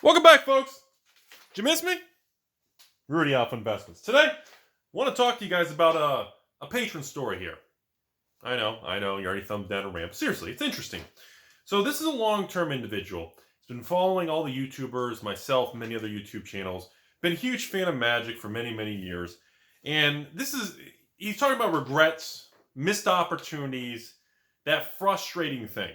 Welcome back, folks. Did you miss me? Rudy, Alpha Investments. Today, I want to talk to you guys about a patron story here. I know, you already thumbed down a ramp. Seriously, it's interesting. So this is a long-term individual. He's been following all the YouTubers, myself, many other YouTube channels. Been a huge fan of Magic for many, many years. And he's talking about regrets, missed opportunities, that frustrating thing.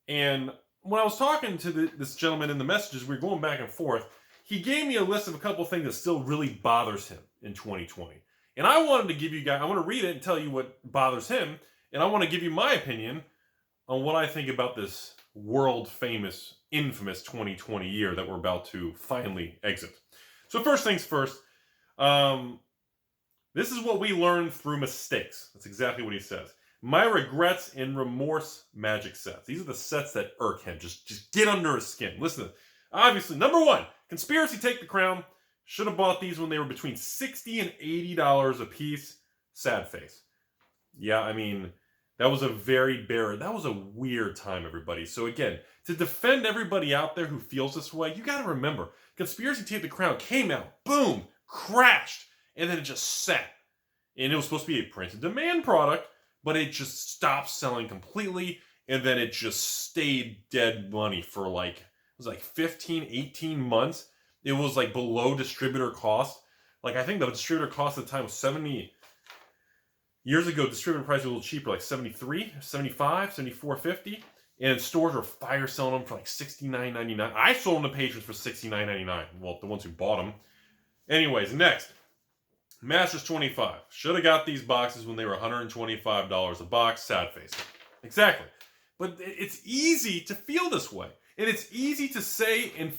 And when I was talking to this gentleman in the messages, we were going back and forth. He gave me a list of a couple of things that still really bothers him in 2020. And I wanted to give you guys, I want to read it and tell you what bothers him. And I want to give you my opinion on what I think about this world famous, infamous 2020 year that we're about to finally exit. So first things first, this is what we learn through mistakes. That's exactly what he says. My regrets and remorse Magic sets. These are the sets that irk him. Just get under his skin. Listen, obviously, number one, Conspiracy Take the Crown. Should have bought these when they were between $60 and $80 a piece. Sad face. Yeah, I mean, that was a weird time, everybody. So again, to defend everybody out there who feels this way, you got to remember, Conspiracy Take the Crown came out, boom, crashed, and then it just sat. And it was supposed to be a print and demand product, but it just stopped selling completely, and then it just stayed dead money for it was 15, 18 months. It was below distributor cost. I think the distributor cost at the time was 70. Years ago, distributor price was a little cheaper, like 73, 75, 74.50. And stores were fire selling them for $69.99. I sold them to patrons for $69.99. Well, the ones who bought them. Anyways, next. Masters 25. Should have got these boxes when they were $125 a box. Sad face. Exactly. But it's easy to feel this way. And it's easy to say and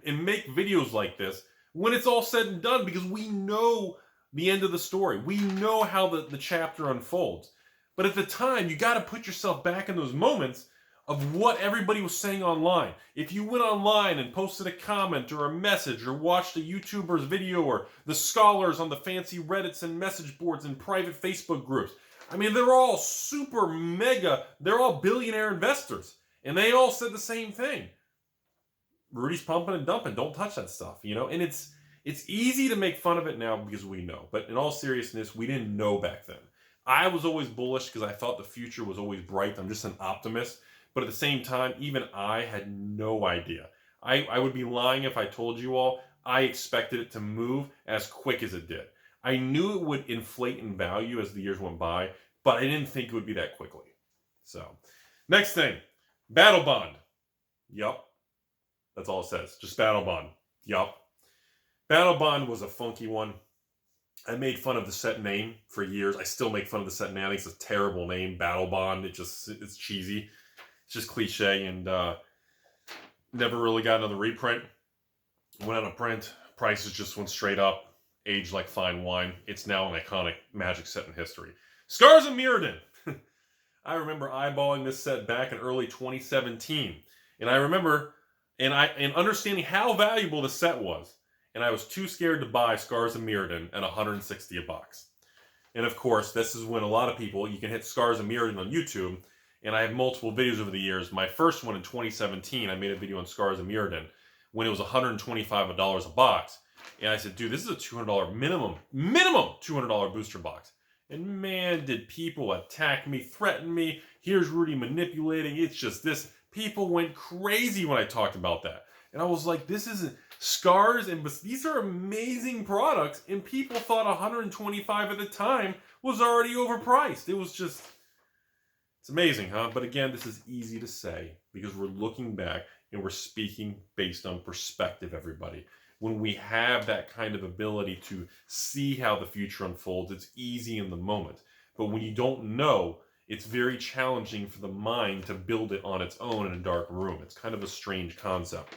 make videos like this when it's all said and done, because we know the end of the story. We know how the chapter unfolds. But at the time, you got to put yourself back in those moments of what everybody was saying online. If you went online and posted a comment or a message or watched a YouTuber's video or the scholars on the fancy Reddits and message boards and private Facebook groups, I mean, they're all super mega, they're all billionaire investors. And they all said the same thing. Rudy's pumping and dumping. Don't touch that stuff, And it's easy to make fun of it now because we know. But in all seriousness, we didn't know back then. I was always bullish because I thought the future was always bright. I'm just an optimist. But at the same time, even I had no idea. I would be lying if I told you all I expected it to move as quick as it did. I knew it would inflate in value as the years went by, but I didn't think it would be that quickly. So, next thing. Battle Bond. Yup. That's all it says. Just Battle Bond. Yup. Battle Bond was a funky one. I made fun of the set name for years. I still make fun of the set name. I think it's a terrible name, Battle Bond. It's cheesy. It's just cliche, and never really got another reprint. Went out of print. Prices just went straight up. Aged like fine wine. It's now an iconic Magic set in history. Scars of Mirrodin. I remember eyeballing this set back in early 2017. And I remember and understanding how valuable the set was. And I was too scared to buy Scars of Mirrodin at $160 a box. And of course, this is when a lot of people, you can hit Scars of Mirrodin on YouTube. And I have multiple videos over the years. My first one in 2017, I made a video on Scars of Mirrodin when it was $125 a box. And I said, dude, this is a $200 minimum $200 booster box. And man, did people attack me, threaten me. Here's Rudy manipulating. It's just this. People went crazy when I talked about that. And I was like, this isn't Scars, and these are amazing products. And people thought $125 at the time was already overpriced. It was just... It's amazing, huh? But again, this is easy to say because we're looking back and we're speaking based on perspective, everybody. When we have that kind of ability to see how the future unfolds, it's easy in the moment. But when you don't know, it's very challenging for the mind to build it on its own in a dark room. It's kind of a strange concept.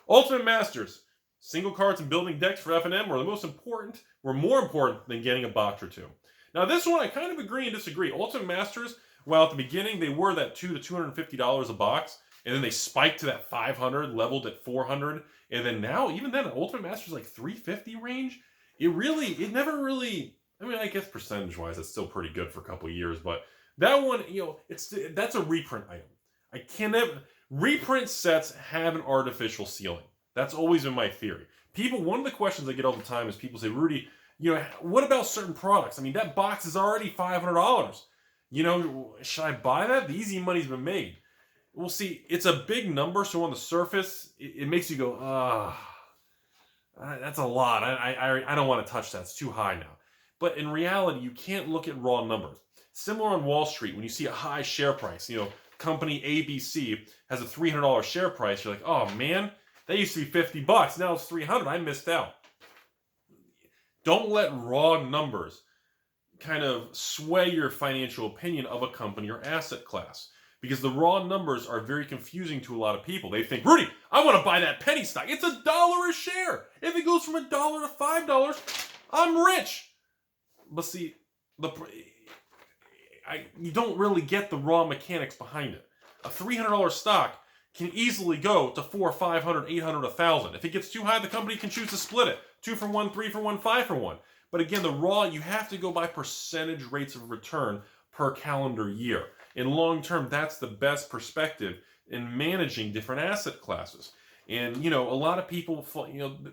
Ultimate Masters. Single cards and building decks for F&M were more important than getting a box or two. Now this one, I kind of agree and disagree. Ultimate Masters... Well, at the beginning, they were that $200 to $250 a box, and then they spiked to that $500, leveled at $400, and then now, even then, Ultimate Masters like $350 range. It never really. I mean, I guess percentage-wise, it's still pretty good for a couple of years, but that one, that's a reprint item. Reprint sets have an artificial ceiling. That's always been my theory. One of the questions I get all the time is people say, Rudy, what about certain products? I mean, that box is already $500. Should I buy that? The easy money's been made. Well, see, it's a big number, so on the surface, it makes you go, that's a lot. I don't want to touch that. It's too high now. But in reality, you can't look at raw numbers. Similar on Wall Street, when you see a high share price, company ABC has a $300 share price, you're like, oh man, that used to be $50. Now it's $300. I missed out. Don't let raw numbers kind of sway your financial opinion of a company or asset class. Because the raw numbers are very confusing to a lot of people. They think, Rudy, I want to buy that penny stock. It's $1 a share. If it goes from $1 to $5, I'm rich. But see, you don't really get the raw mechanics behind it. A $300 stock can easily go to $400, $500, $800, $1,000. If it gets too high, the company can choose to split it. 2 for 1, 3 for 1, 5 for 1. But again, the raw, you have to go by percentage rates of return per calendar year. In long term, that's the best perspective in managing different asset classes. And, a lot of people,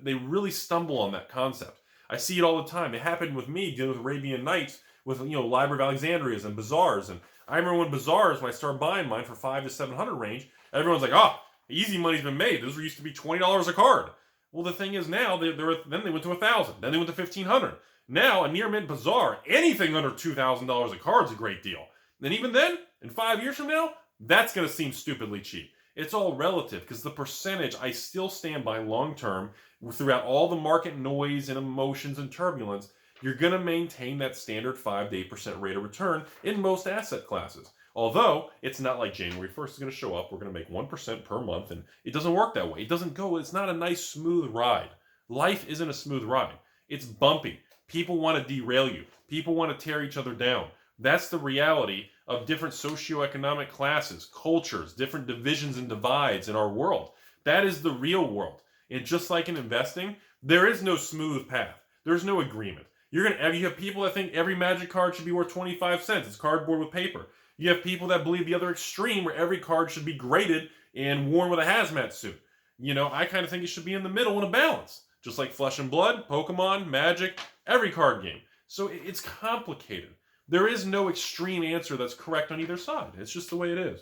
they really stumble on that concept. I see it all the time. It happened with me dealing with Arabian Nights, with, Library of Alexandrias and bazaars. And I remember when bazaars, when I started buying mine for $500 to $700 range, everyone's like, easy money's been made. Those used to be $20 a card. Well, the thing is now, then they went to $1,000. Then they went to $1,500. Now, a near mint bazaar, anything under $2,000 a card is a great deal. And even then, in 5 years from now, that's going to seem stupidly cheap. It's all relative, because the percentage I still stand by long term, throughout all the market noise and emotions and turbulence, you're going to maintain that standard 5 to 8% rate of return in most asset classes. Although, it's not like January 1st is going to show up, we're going to make 1% per month, and it doesn't work that way. It doesn't go, it's not a nice smooth ride. Life isn't a smooth ride. It's bumpy. People want to derail you. People want to tear each other down. That's the reality of different socioeconomic classes, cultures, different divisions and divides in our world. That is the real world. And just like in investing, there is no smooth path. There's no agreement. You have people that think every Magic card should be worth 25 cents. It's cardboard with paper. You have people that believe the other extreme, where every card should be graded and worn with a hazmat suit. I kind of think it should be in the middle in a balance. Just like Flesh and Blood, Pokemon, Magic, every card game. So it's complicated. There is no extreme answer that's correct on either side. It's just the way it is.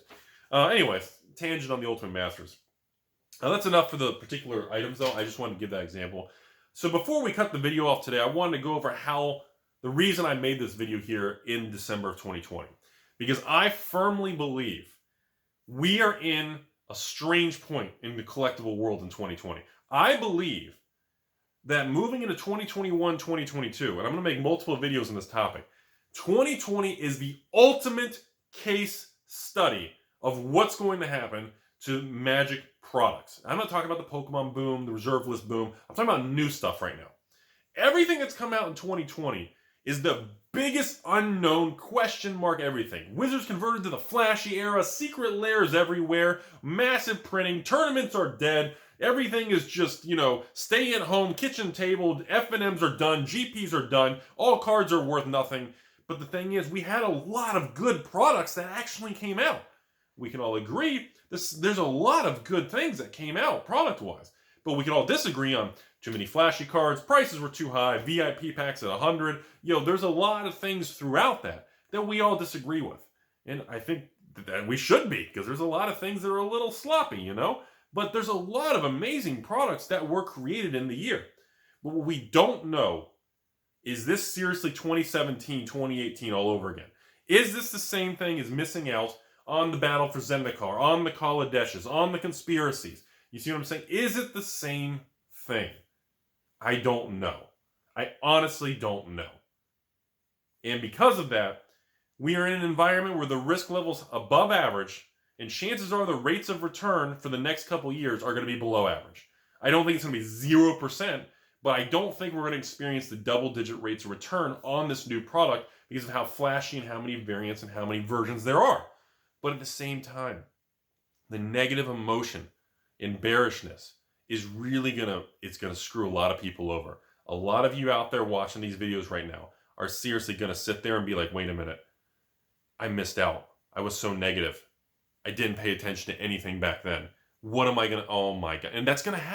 Anyways, tangent on the Ultimate Masters. That's enough for the particular items, though. I just wanted to give that example. So before we cut the video off today, I wanted to go over the reason I made this video here in December of 2020. Because I firmly believe we are in a strange point in the collectible world in 2020. I believe that moving into 2021, 2022, and I'm going to make multiple videos on this topic, 2020 is the ultimate case study of what's going to happen to Magic products. I'm not talking about the Pokemon boom, the reserve list boom. I'm talking about new stuff right now. Everything that's come out in 2020 is the biggest unknown question mark everything. Wizards converted to the flashy era, secret lairs everywhere, massive printing, tournaments are dead, everything is just, stay at home, kitchen table, F&Ms are done, GPs are done, all cards are worth nothing. But the thing is, we had a lot of good products that actually came out. We can all agree there's a lot of good things that came out product-wise. But we can all disagree on too many flashy cards, prices were too high, VIP packs at 100. There's a lot of things throughout that we all disagree with. And I think that we should be, because there's a lot of things that are a little sloppy, But there's a lot of amazing products that were created in the year. But what we don't know is this seriously 2017, 2018 all over again? Is this the same thing as missing out on the battle for Zendikar, on the Kaladeshes, on the conspiracies? You see what I'm saying? Is it the same thing? I don't know. I honestly don't know. And because of that, we are in an environment where the risk level's above average, and chances are the rates of return for the next couple years are going to be below average. I don't think it's going to be 0%, but I don't think we're going to experience the double-digit rates of return on this new product because of how flashy and how many variants and how many versions there are. But at the same time, the negative emotion and bearishness is really going to screw a lot of people over. A lot of you out there watching these videos right now are seriously going to sit there and be like, wait a minute, I missed out. I was so negative. I didn't pay attention to anything back then. What am I going to, oh my God. And that's going to happen.